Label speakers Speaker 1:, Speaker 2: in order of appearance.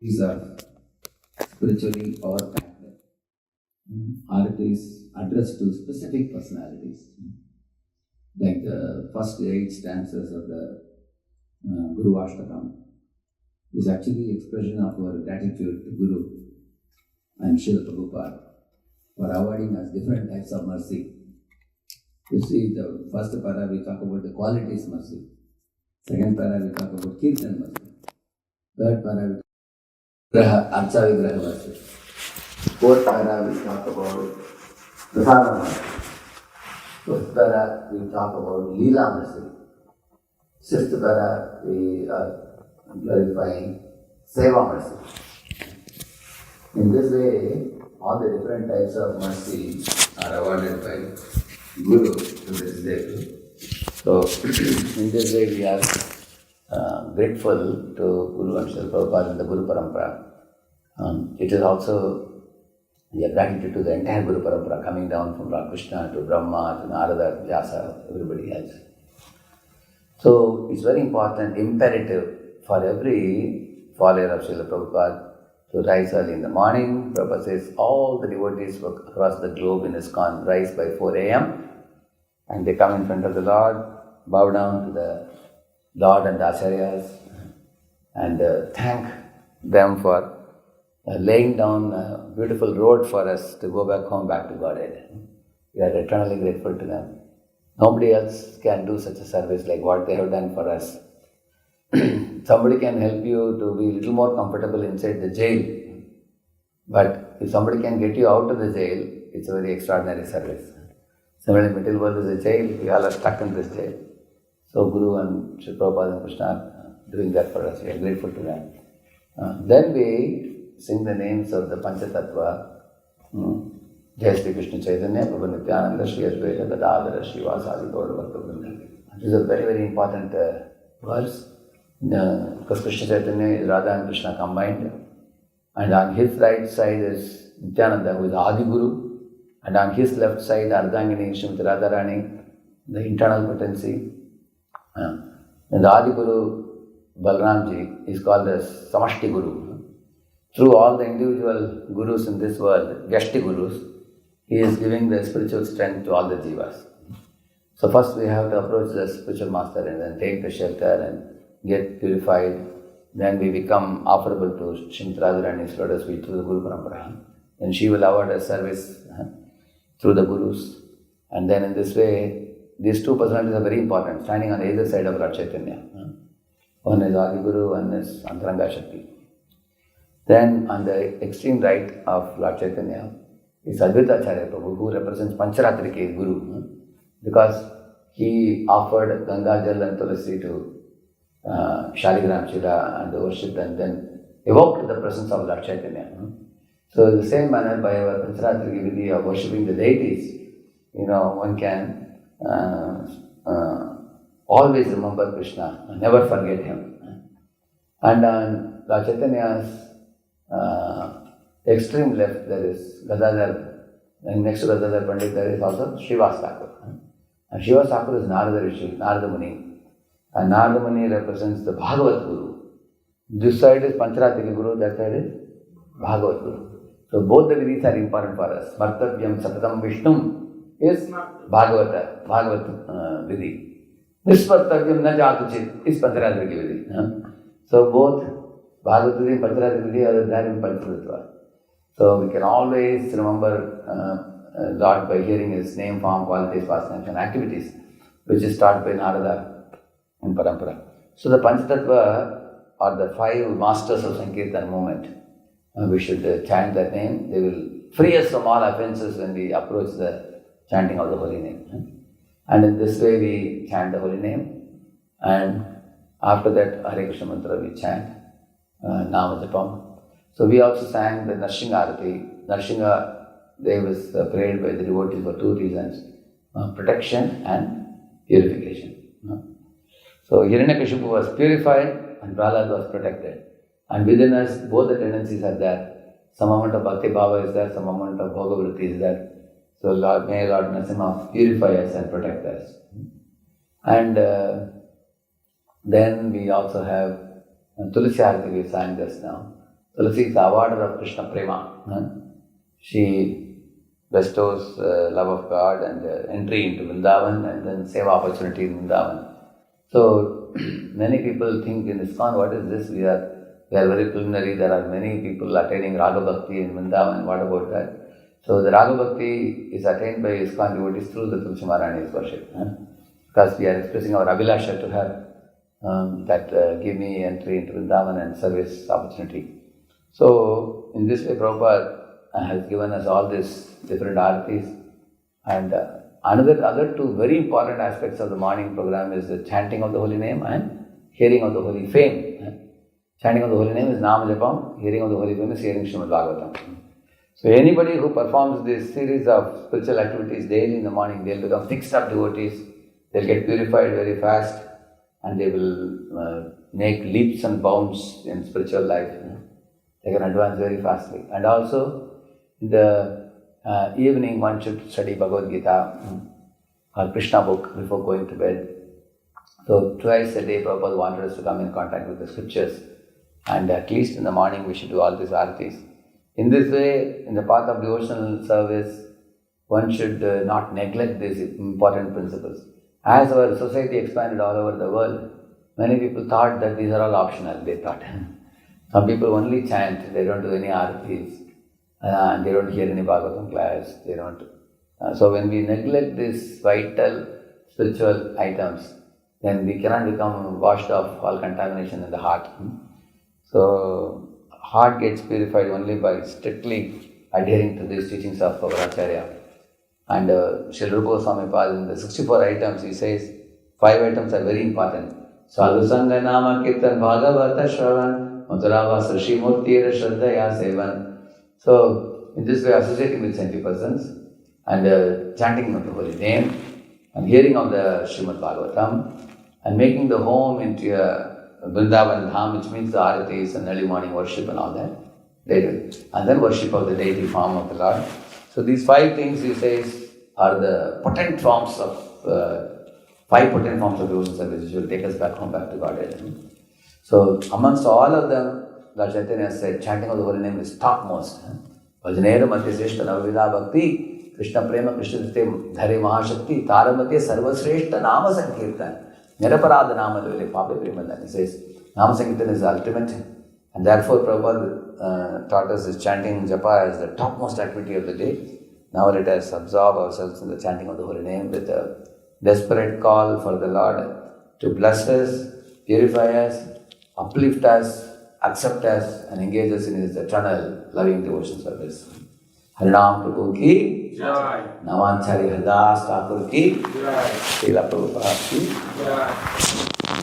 Speaker 1: These are spiritually or active. Arati is addressed to specific personalities. Like the first 8 stanzas of the Guru Ashtakam is actually expression of our gratitude to Guru and Srila Prabhupada for awarding us different types of mercy. You see, the first para we talk about the qualities mercy. Second para we talk about Kirtan mercy. Third para we talk about Archa Vigraha mercy. Fourth para we talk about Prasada mercy. Fifth para we talk about Leela mercy. Sixth para we are glorifying Seva mercy. In this way, all the different types of mercy are awarded by Guru to this day. So, in this way we are grateful to Guru and Srila Prabhupada and the Guru Parampara. It is also we are gratitude to the entire Guru Parampara coming down from Lord Krishna to Brahma to Narada, Vyasa, everybody else. So, it's very important, imperative for every follower of Srila Prabhupada to rise early in the morning. Prabhupada says all the devotees across the globe in ISKCON rise by 4 a.m. and they come in front of the Lord, bow down to the Lord and the Acharyas and thank them for laying down a beautiful road for us to go back home, back to Godhead. We are eternally grateful to them. Nobody else can do such a service like what they have done for us. Somebody can help you to be a little more comfortable inside the jail. But if somebody can get you out of the jail, it's a very extraordinary service. Similarly, material world is a jail, we all are stuck in this jail. So Guru and Srila Prabhupada and Krishna are doing that for us. We are grateful to them. Then we sing the names of the Pancha Tattva. Jai Shri Krishna Chaitanya, Prabhu Nityananda, Shri Advaita, Gadadhara, Srivasadi, Gaura Bhakta Vrinda. This is a very, very important verse. Because Krishna Chaitanya is Radha and Krishna combined. And on his right side is Nityananda, who is Adi Guru. And on his left side, Ardhangini, Srimati Radharani, the internal potency. And the Adi Guru, Balramji, is called as Samashti Guru. Through all the individual gurus in this world, Vyashti Gurus, he is giving the spiritual strength to all the jivas. So first we have to approach the spiritual master and then take the shelter and get purified. Then we become offerable to Srimati Radharani's lotus feet through the Guru Parampara. And she will award us service through the Gurus. And then in this way, these two personalities are very important, standing on either side of Lord Chaitanya. One is Adi Guru, one is Antaranga Shakti. Then on the extreme right of Lord Chaitanya is Advaita Acharya Prabhu, who represents Pancharatrike Guru, because he offered Ganga Jal and Tulasi to Shaligram Shila and worshipped and then evoked the presence of Lord Chaitanya. So in the same manner, by our Pancharatrike Vidhi of worshipping the deities, one can always remember Krishna and never forget him. And on Lord Chaitanya's extreme left, there is Gadadhar, and next to Gadadhar Pandit, there is also Srivas Thakur. And Srivas Thakur is Narada Rishi, Narada Muni. And Narada Muni represents the Bhagavat Guru. This side is Pancharatrika Guru, that side is Bhagavat Guru. So both the vidhis are important for us. Smartavyam Satatam Vishnum is Bhagavat vidhi. Nispartavyam Na Jatuchit is Pancharatrika vidhi. So both Bhagavat vidhi and Pancharatrika vidhi are there in Panchatattva. So we can always remember Lord by hearing his name, form, qualities, pastimes and activities, which is taught by Narada and Parampara. So the Panchatattva are the 5 masters of Sankirtan movement. We should chant that name. They will free us from all offenses when we approach the chanting of the holy name. And in this way we chant the holy name. And after that Hare Krishna mantra we chant Nama Japam. So we also sang the Narsimha Arati. Narsimha Dev is prayed by the devotees for 2 reasons. Protection and purification. So Hiranyakashipu was purified and Prahlad was protected. And within us, both the tendencies are there. Some amount of Bhakti Bhava is there, some amount of Bhoga Vritti is there. So may Lord Narsimha purify us and protect us. And then we also have Tulsi Arati we sang just now. Tulsi is the awarder of Krishna Prema. She bestows love of God and entry into Vrindavan and then seva opportunity in Vrindavan. So many people think in ISKCON, what is this? We are very preliminary. There are many people attaining Raga Bhakti in Vrindavan. What about that? So the Raga Bhakti is attained by ISKCON devotees through the Tulsi Maharani's worship. Because we are expressing our Abhilasha to her that give me entry into Vrindavan and service opportunity. So in this way, Prabhupada has given us all these different artis. And other two very important aspects of the morning program is the chanting of the holy name and hearing of the holy fame. Chanting of the holy name is Nama Japam, hearing of the holy fame is hearing Srimad Bhagavatam. So anybody who performs this series of spiritual activities daily in the morning, they'll become fixed up devotees, they'll get purified very fast, and they will make leaps and bounds in spiritual life. They can advance very fastly. And also, in the evening, one should study Bhagavad Gita or Krishna book before going to bed. So twice a day, Prabhupada wanted us to come in contact with the scriptures. And at least in the morning, we should do all these artis. In this way, in the path of devotional service, one should not neglect these important principles. As our society expanded all over the world, many people thought that these are all optional, they thought. Some people only chant, they don't do any artis, and they don't hear any Bhagavatam class, they don't. So when we neglect these vital spiritual items, then we cannot become washed off all contamination in the heart. So heart gets purified only by strictly adhering to these teachings of our Acharya. And Srila Rupa Goswami Pad, in the 64 items, he says 5 items are very important. Sadhu Sangha Nama Kirtan Bhagavata Shravan Madhuravasa Srimurtira Shraddhaya Sevan. So, in this way, associating with saintly persons and chanting of the holy name and hearing of the Srimad Bhagavatam and making the home into a Vrindavan Dham, which means the aratis and early morning worship and all that, they do. And then worship of the deity form of the Lord. So these 5 things, he says, are the potent forms of 5 potent forms of devotional service which will take us back home, back to Godhead. So amongst all of them, Lord Chaitanya said, chanting of the holy name is topmost. Bhajanera Madhyasreshta Navavida Bhakti Krishna Prema Krishna Dhare Mahashakti Taramate Sarvasreshta Nama Sankirtan Niraparada Nama Dvile Pape Premadhan. He says, Nama Sankirtan is the ultimate, and therefore Prabhupada taught us this chanting Japa as the topmost activity of the day. Now let us absorb ourselves in the chanting of the holy name with a desperate call for the Lord to bless us, purify us, uplift us, accept us, and engage us in His eternal loving devotion service. Harinam Prabhu ki Jai. Namanchari Haridas Thakur ki Jai. Srila Prabhupada ki Jai.